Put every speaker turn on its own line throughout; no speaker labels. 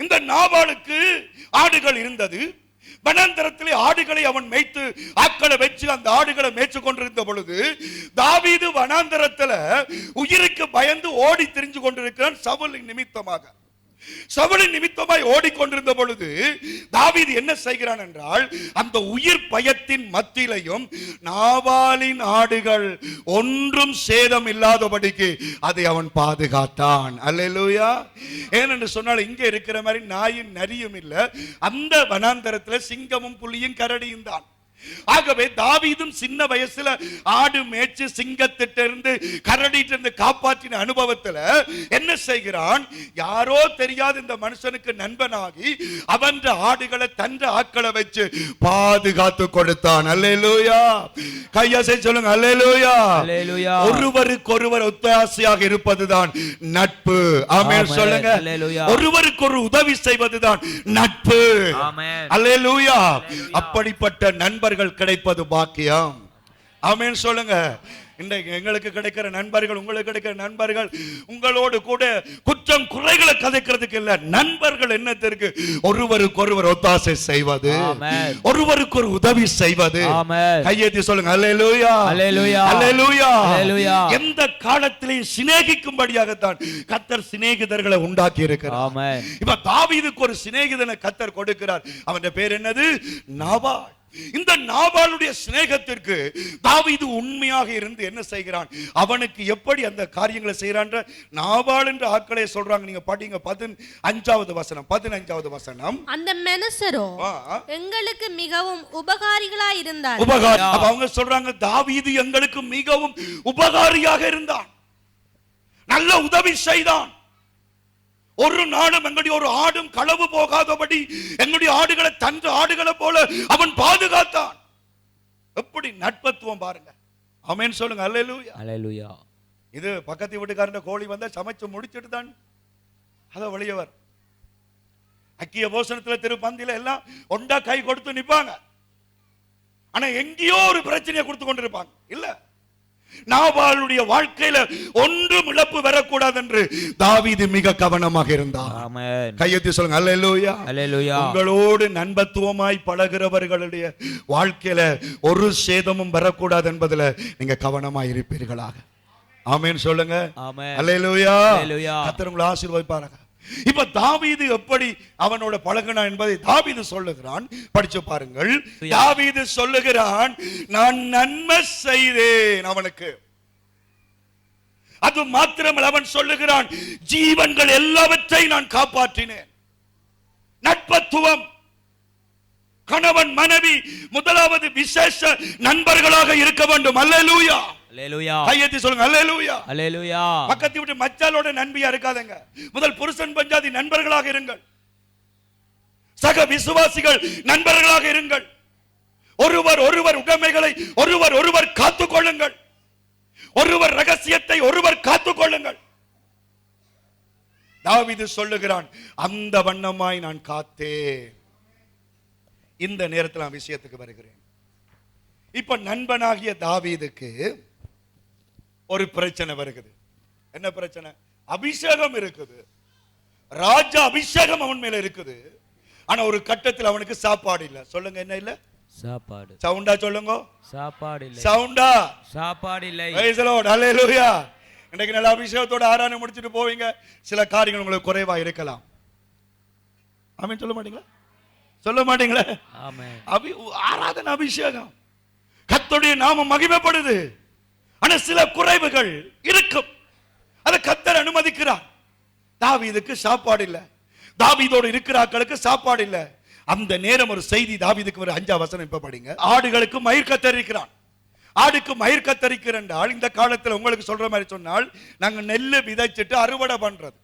இந்த நாபாலுக்கு ஆடுகள் இருந்தது. வனாந்தரத்திலே ஆடுகளை அவன் மேய்த்து ஆட்களை வச்சு அந்த ஆடுகளை மேய்ச்சு கொண்டிருந்த பொழுது தாவீது வனாந்தரத்துல உயிருக்கு பயந்து ஓடி திரிஞ்சு கொண்டிருக்கிறான். சவுலின் நிமித்தமாய் ஓடிக்கொண்டிருந்த பொழுது தாவீது என்ன செய்கிறான் என்றால், அந்த உயிர் பயத்தின் மத்தியிலையும் நாபாலின் ஆடுகள் ஒன்றும் சேதம் இல்லாதபடிக்கு அதை அவன் பாதுகாத்தான். அல்லேலூயா. ஏனென்று சொன்னால் இங்கே இருக்கிற மாதிரி நாயும் நரியும் இல்ல, அந்த வனாந்தரத்தில் சிங்கமும் புலியும் கரடியும் தான். ஆகவே தாவீதும் சின்ன வயசுல ஆடு மேய்ச்சி சிங்கத்திட்டிருந்து கரடிட்டிருந்து காப்பாற்றின அனுபவத்துல என்ன செய்கிறான், யாரோ தெரியாத இந்த மனுஷனுக்கு நண்பனாகி அவன் ஆடுகளை தன்ற ஆட்களை வச்சு பாதுகாத்து கொடுத்தான். அல்லேலூயா. கையாசை சொல்லுங்க அல்லேலூயா. ஒருவருக்கொருவர் ஒத்தாசையாக இருப்பதுதான் நட்பு. ஆமென் சொல்லுங்க. ஒருவருக்கு ஒரு உதவி செய்வதுதான் நட்பு. அல்லேலூயா. அப்படிப்பட்ட நண்பர்கள் கிடைப்பது பாக்கியம். ஆமென் சொல்லுங்க. இன்றைக்கு எங்களுக்கு கிடைக்கிற நண்பர்கள், உங்களுக்கு கிடைக்கிற நண்பர்கள் உங்களோடு கூட குற்றம் குறைகளை கதைக்கிறதுக்கு இல்ல. நண்பர்கள் என்னத்திற்கு? ஒருவருக்கொருவர் ஒத்தாசை செய்வது, ஒருவருக்கு ஒரு உதவி செய்வது. கையேத்தி சொல்லுங்க அல்லேலூயா. அல்லேலூயா. எந்த காலத்திலேயும் சிநேகிக்கும்படியாகத்தான் கர்த்தர் சிநேகிதர்களை உண்டாக்கி இருக்கிறார். இப்ப தாவீதுக்கு ஒரு சிநேகிதனை கர்த்தர் கொடுக்கிறார். அவன் பேர் என்னது? நாபால். இந்த நாபாலுடைய சிநேகத்திற்கு தாவீது உண்மையாக இருந்து என்ன செய்கிறான், அவனுக்கு எப்படி அந்த காரியங்களை செய்யறான். நாபால் என்ற ஆட்களை சொல்றாங்க. நீங்க படிங்க 15வது வசனம்.
அந்த மனுஷரோ எங்களுக்கு மிகவும் உபகாரிகளா இருந்தார்.
அவங்க சொல்றாங்க, தாவீது எங்களுக்கு மிகவும் உபகாரியாக இருந்தான், நல்ல உதவி செய்தான். ஒரு நாளும் எங்களுடைய ஒரு ஆடும் களவு போகாதபடி எங்களுடைய ஆடுகளை தன்ற ஆடுகளை போல அவன் பாதுகாத்தான். எப்படி நட்பத்துவம் பாருங்க. ஆமென் சொல்லுங்க அல்லேலூயா. அல்லேலூயா. இது பக்கத்து வீட்டுக்காரன் கோழி வந்தா சமைச்சு முடிச்சிட்டு தான் அத வெளியவர் அக்கிய போசனத்துல திருப்பந்தில எல்லாம் ஒண்டா கை கொடுத்து நிப்பாங்க. ஆனா எங்கேயோ ஒரு பிரச்சனையை கொடுத்து கொண்டிருப்பாங்க. இல்ல, நாபாலுடைய வாழ்க்கையில ஒன்றும் இழப்பு வரக்கூடாது என்று தாவீது மிக கவனமாக இருந்தார். கையெழுத்தி சொல்லுங்க அல்லேலூயா. உங்களோடு நண்பத்துவமாய் பழகிறவர்களுடைய வாழ்க்கையில ஒரு சேதமும் வரக்கூடாது என்பதுல நீங்க கவனமாய் இருப்பீர்களாக. ஆமென் சொல்லுங்க. அல்லேலூயா. கர்த்தர் உங்களை ஆசீர்வதிப்பாராக. இப்ப தாவீது எப்படி அவனோட பழகினா என்பதை தாவீது சொல்லுகிறான். படிச்சு பாருங்கள். தாவீது சொல்லுகிறான், நான் நன்மை செய்தேன் அவனுக்கு. அது மாத்திரமல்ல, அவன் சொல்லுகிறான், ஜீவன்கள் எல்லாவற்றையும் நான் காப்பாற்றினேன். நட்பத்துவம். கணவன் மனைவி முதலாவது விசேஷ நண்பர்களாக இருக்க வேண்டும். அல்லேலூயா. அல்லேலூயா. கையெத்தி சொல்லுங்க அல்லேலூயா. அல்லேலூயா. பக்கத்து வீட்டு மச்சாலோட நண்பியா இருக்காதங்க. முதல் புருஷன் பஞ்சாதி நண்பர்களாக இருங்கள். சக விசுவாசிகள் நண்பர்களாக இருங்கள். ஒருவர் உடைமைகளை ஒருவர் காத்துக் கொள்ளுங்கள். ஒருவர் ரகசியத்தை ஒருவர் காத்துக் கொள்ளுங்கள். தாவீது சொல்லுகிறான், அந்த வண்ணமாய் நான் காத்தேன். இந்த நேரத்தில் நான் விஷயத்துக்கு வருகிறேன். இப்ப நண்பனாகிய தாவீதுக்கு ஒரு பிரச்சனை வருகிறது. என்ன பிரச்சனை? அபிஷேகம் இருக்குது, ராஜா அபிஷேகம் அவன் மேல இருக்குது. ஆனா ஒரு கட்டத்தில் அவனுக்கு சாப்பாடு இல்ல. சொல்லுங்க, என்ன இல்ல? சாப்பாடு. சவுண்டா சொல்லுங்க. சாப்பாடு இல்ல. சவுண்டா. சாப்பாடு இல்ல. Praise the Lord. அல்லேலூயா. இன்னைக்கு நல்ல அபிஷேகத்தோட ஆராதனை முடிச்சிட்டு போவீங்க, சில காரியங்கள் உங்களுக்கு குறைவா இருக்கலாம். ஆமென் சொல்ல மாட்டீங்களா? சொல்ல மாட்டீங்களா? ஆமென். ஆராதனை அபிஷேகம், கர்த்தருடைய நாமம் மகிமைப்படுது. ஆனா சில குறைவுகள் இருக்கும், அதை கர்த்தர் அனுமதிக்கிறார். தாவீதுக்கு சாப்பாடு இல்ல, தாவீதோடு இருக்கிற ஆட்களுக்கு சாப்பாடு இல்ல. அந்த நேரம் ஒரு செய்தி தாவீதுக்கு ஒரு 5ஆம் வசனம் இப்ப படிங்க. ஆடுகளுக்கு மயிர் கத்தரிக்கிறான். ஆடுக்கு மயிர் கத்தரிக்கிறால் இந்த காலத்துல உங்களுக்கு சொல்ற மாதிரி சொன்னால், நாங்க நெல்லு விதைச்சிட்டு அறுவடை பண்றது,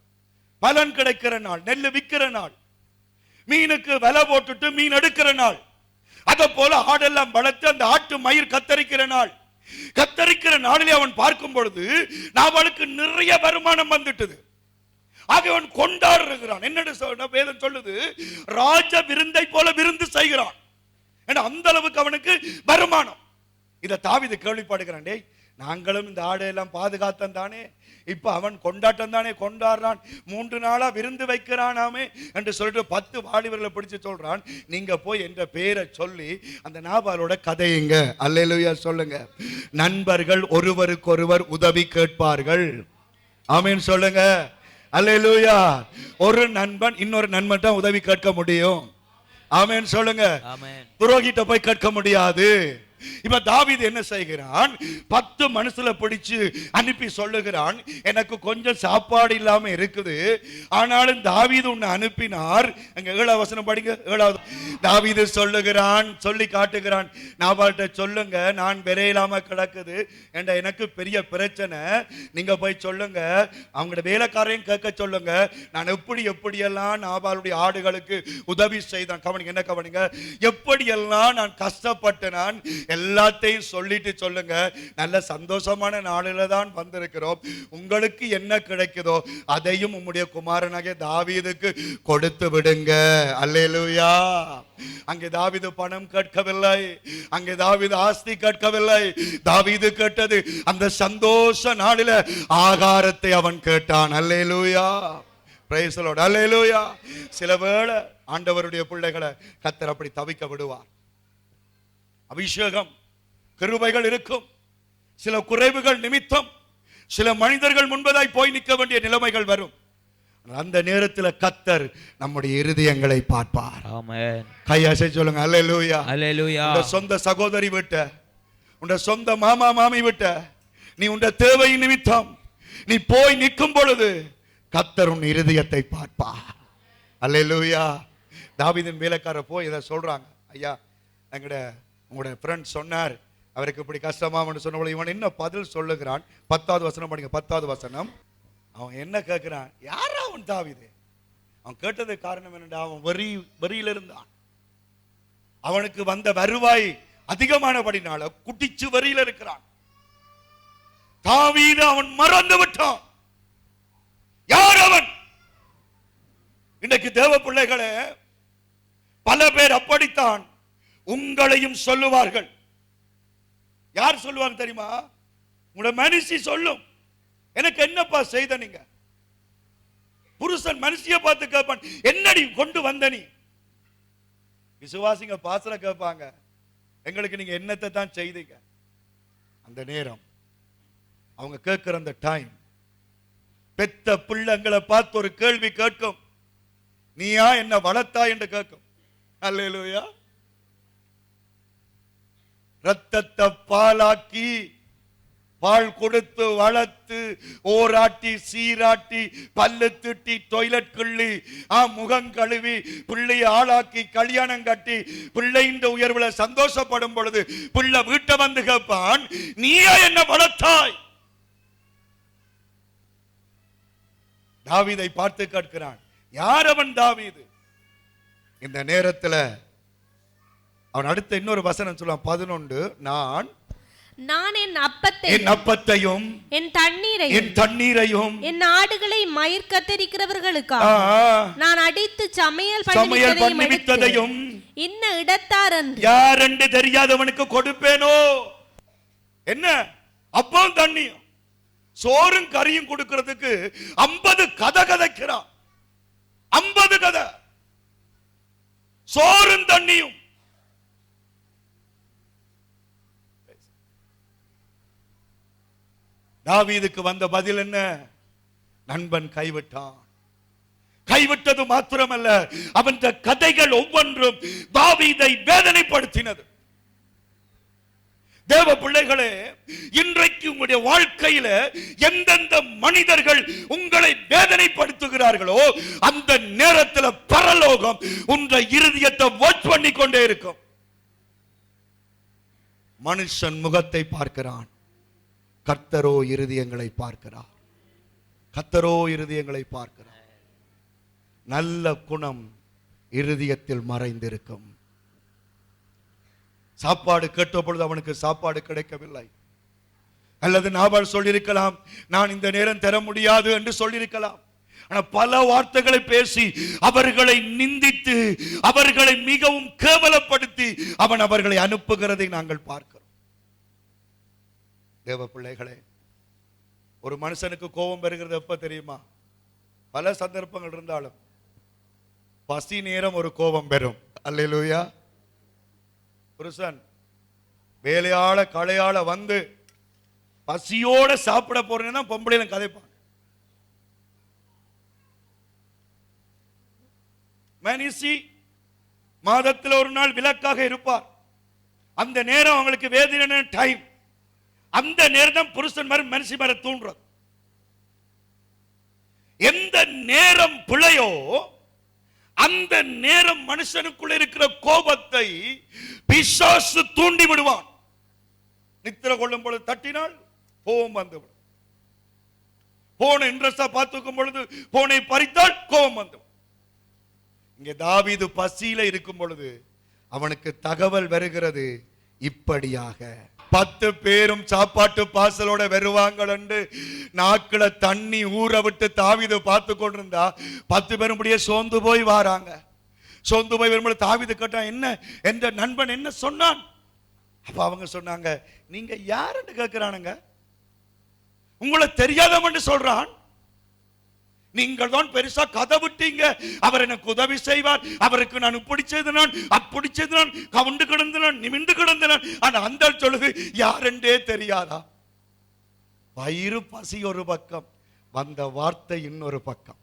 பலன் கிடைக்கிற நாள், நெல்லு விற்கிற நாள், மீனுக்கு விலை போட்டுட்டு மீன் எடுக்கிற நாள். அத போல ஆடெல்லாம் வளர்த்து அந்த ஆட்டு மயிர் கத்தரிக்கிற நாள். கத்தரிக்கிற நாளிலே அவன் பார்க்கும் பொழுது நாவலுக்கு நிறைய வருமானம் வந்துட்டது. ஆக அவன் கொண்டாடுகிறான். என்ன வேதம் சொல்லுது? ராஜ விருந்தை போல விருந்து செய்கிறான். அந்த அளவுக்கு அவனுக்கு வருமானம். இத தாவீது கேள்விப்படுகிறான். டேய், நாங்களும் இந்த ஆடையெல்லாம் பாதுகாத்தம் தானே, இப்ப அவன் கொண்டாட்டம் தானே கொண்டாடுறான், 3 நாளா விருந்து வைக்கிறானாமே என்று சொல்லிட்டு 10 வாலிபர்களை பிடிச்சு சொல்றான், நீங்க போய் என்ற பேரை சொல்லி அந்த நாபாலோட கதையுங்க. அல்லேலூயா சொல்லுங்க. நண்பர்கள் ஒருவருக்கொருவர் உதவி கேட்பார்கள். ஆமென் சொல்லுங்க. அல்லேலூயா. ஒரு நண்பன் இன்னொரு நண்பன் தான் உதவி கேட்க முடியும். ஆமென் சொல்லுங்க. புரோகிட்ட போய் கேட்க முடியாது. இப்ப தாவீது என்ன செய்கிறான், 10 மனுஷல பிடிச்சு அனுப்பி சொல்லுகிறான், எனக்கு கொஞ்சம் சாப்பாடு இல்லாம இருக்குது, ஆனாலும் தாவீது உன்னை அனுப்பினார். அங்க 7வது வசனம் படிங்க. 7வது தாவீது சொல்லுகிறான், சொல்லி காட்டுகிறான், நாபால்கிட்ட சொல்லுங்க, நான் விரையிலாம கிடக்குது என்ற எனக்கு பெரிய பிரச்சனை, நீங்க போய் சொல்லுங்க, அவங்களோட வேலைக்காரையும் கேட்க சொல்லுங்க, நான் எப்படியெல்லாம் நாபாலுடைய ஆடுகளுக்கு உதவி செய்தான். கவனிங்க, என்ன கவனிங்க, எப்படியெல்லாம் நான் கஷ்டப்பட்டு நான் எல்லாத்தையும் சொல்லிட்டு சொல்லுங்க, நல்ல சந்தோஷமான நாளில தான் வந்திருக்கிறோம், உங்களுக்கு என்ன கிடைக்குதோ அதையும் உம்முடைய குமாரனாகிய தாவீதுக்கு கொடுத்து விடுங்க. அல்லேலூயா. அங்கே தாவீது பணம் கேட்கவில்லை, அங்கே தாவீது ஆஸ்தி கேட்கவில்லை, தாவீது கேட்டது அந்த சந்தோஷ நாளில ஆகாரத்தை அவன் கேட்டான். அல்லேலூயா. Praise the Lord. அல்லேலூயா. சில வேளை ஆண்டவருடைய பிள்ளைகளை கர்த்தர் அப்படி தவிக்க விடுவார். அபிஷேகம் கிருபைகள் இருக்கும், சில குறைவுகள் நிமித்தம் சில மனிதர்கள் முன்பதாய் போய் நிற்க வேண்டிய நிலைமைகள் வரும். அந்த நேரத்தில் கர்த்தர் நம்முடைய இருதயங்களை பார்ப்பார். ஆமென். கையாசை சொல்லுங்க. அல்லேலூயா. அல்லேலூயா. உங்க சொந்த சகோதரி விட்ட, உங்க சொந்த மாமா மாமி விட்ட, நீ உங்க தேவை நிமித்தம் நீ போய் நிற்கும் பொழுது கர்த்தர் உன் இருதயத்தை பார்ப்பார். அல்லேலூயா. தாவீதின் வேலைக்காரர் போய் இதை சொல்றாங்க, ஐயா உங்களுடைய ஃப்ரெண்ட் சொன்னார், அவருக்கு இப்படி கஷ்டமான்னு சொன்ன இவன் என்ன பதில் சொல்லுகிறான். 10வது வசனம் படிங்க. 10வது வசனம். அவன் என்ன கேட்கிறான், யாரா அவன் தாவீது? அவன் கேட்டது காரணம் என்னடா, அவன் வரியில இருந்தான், அவனுக்கு வந்த வருவாய் அதிகமானபடினால குடிச்சு வரியில இருக்கிறான். தாவீது அவன் மறந்து விட்டான். யார் அவன்? இன்றைக்கு தேவ பிள்ளைகளே, பல பேர் அப்படித்தான் உங்களையும் சொல்லுவார்கள். யார் சொல்லுவாங்க தெரியுமா? உங்களோட மனுஷி சொல்லும், எனக்கு என்னப்பா செய்த நீங்க? புருஷன் மனுஷிய பார்த்து கேட்பான், என்னடி கொண்டு வந்த நீ? விசுவாசிங்க பாசல கேட்பாங்க, எங்களுக்கு நீங்க என்னத்தை தான் செய்தீங்க? அந்த நேரம் அவங்க கேட்கிற அந்த டைம், பெத்த பிள்ளைங்களை பார்த்து ஒரு கேள்வி கேட்கும், நீயா என்ன வளர்த்தா என்று கேட்கும். அல்லேலூயா. ரத்தத்தை பாலாக்கி பால் கொடுத்து வளர்த்து ஓராட்டி சீராட்டி பல்லு திட்டி டொய்லெட் கிள்ளி முகம் கழுவி பிள்ளையை ஆளாக்கி கல்யாணம் கட்டி பிள்ளையின் உயர்வுல சந்தோஷப்படும் பொழுது பிள்ளை வீட்டை வந்து கேட்பான், நீயா என்ன வளர்த்தாய்? தாவீதை பார்த்து கேட்கிறான், யார் அவன் தாவீது? இந்த நேரத்தில் அவன் அடுத்த இன்னொரு வசனம் சொல்லுவான். 11. நான் என் அப்பத்தையும் என் தண்ணீரையும்
என் ஆடுகளை மயிர் கத்தரிக்கிறவர்களுக்காக நான் அடித்து சமையல் பண்ணிவிட்டதையும் இன்ன இடத்தார்
யார் என்று தெரியாதவனுக்கு கொடுப்பேனோ. என்ன அப்பம் தண்ணியும் சோறும் கறியும் கொடுக்கிறதுக்கு 50 கதை கதைக்கிறான். 50 கதை, சோறும் தண்ணியும். தாவீதுக்கு வந்த பதில் என்ன? நண்பன் கைவிட்டான். கைவிட்டது மாத்திரமல்ல, அவன் கதைகள் ஒவ்வொன்றும் தாவீதை வேதனைப்படுத்தினது. தேவ பிள்ளைகளே, இன்றைக்கு உங்களுடைய வாழ்க்கையில எந்தெந்த மனிதர்கள் உங்களை வேதனைப்படுத்துகிறார்களோ அந்த நேரத்தில் பரலோகம் உங்கள் இருதயத்தை வாட்ச் பண்ணி கொண்டே இருக்கும். மனுஷன் முகத்தை பார்க்கிறான், கர்த்தரோ இருதயங்களை பார்க்கிறார். கர்த்தரோ இருதயங்களை பார்க்கிறார். நல்ல குணம் இருதயத்தில் மறைந்திருக்கும். சாப்பாடு கேட்ட பொழுது அவனுக்கு சாப்பாடு கிடைக்கவில்லை. அல்லது நாபால் சொல்லியிருக்கலாம், நான் இந்த நேரம் தர முடியாது என்று சொல்லியிருக்கலாம். ஆனால் பல வார்த்தைகளை பேசி அவர்களை நிந்தித்து அவர்களை மிகவும் கேவலப்படுத்தி அவன் அவர்களை அனுப்புகிறதை நாங்கள் பார்க்கிறோம். தேவ பிள்ளைகளே, ஒரு மனுஷனுக்கு கோபம் வருகிறது எப்ப தெரியுமா? பல சந்தர்ப்பங்கள் இருந்தாலும் பசி நேரம் ஒரு கோபம் பெறும். அல்லேலூயா. புருஷன் வேலையாள களையாள வந்து பசியோட சாப்பிட போறேன்னா பொம்பளையில கதைப்பாங்க. மனுஷி மாதத்தில் ஒரு நாள் விலக்காக இருப்பார். அந்த நேரம் அவங்களுக்கு வேதனை டைம். அந்த நேரம் புருஷன் மாதிரி மனுஷி மாதிரி தூண்டுறது. எந்த நேரம் பிழையோ அந்த நேரம் மனுஷனுக்குள்ள இருக்கிற கோபத்தை பிசாசு தூண்டி விடுவான். நித்திர கொள்ளும் பொழுது தட்டினால் கோபம் வந்துவிடும். போனை இன்ட்ரெஸ்டா பார்த்துக்கும் பொழுது போனை பறித்தால் கோபம் வந்துவிடும். இங்கே தாவீது பசியில இருக்கும் பொழுது அவனுக்கு தகவல் வருகிறது, இப்படியாக 10 பேரும் சாப்பாட்டு பாசலோட வருவாங்கள் என்று நாக்குல தண்ணி ஊற விட்டு தாவீது பார்த்து கொண்டிருந்தா 10 பேரும் இப்படியே சோர்ந்து போய் வாராங்க. சோர்ந்து போய் வரும்போது தாவீது கேட்டான், என்ன என்ற நண்பன் என்ன சொன்னான்? அப்ப அவங்க சொன்னாங்க, நீங்க யாருன்னு கேட்கிறானுங்க, உங்களை தெரியாதவன்னு சொல்றான், நீங்கள் தான் பெருசா கதை விட்டீங்க, அவர் எனக்கு உதவி செய்வார், அவருக்கு நான் இப்படி செய்தனான் அப்படி செய்தனான், கவுண்டு கிடந்தனான் நிமிந்து கிடந்தனான். ஆனா அந்த சொல்லுது யாரென்றே தெரியாதா? வயிறு பசி ஒரு பக்கம், வந்த வார்த்தை இன்னொரு பக்கம்.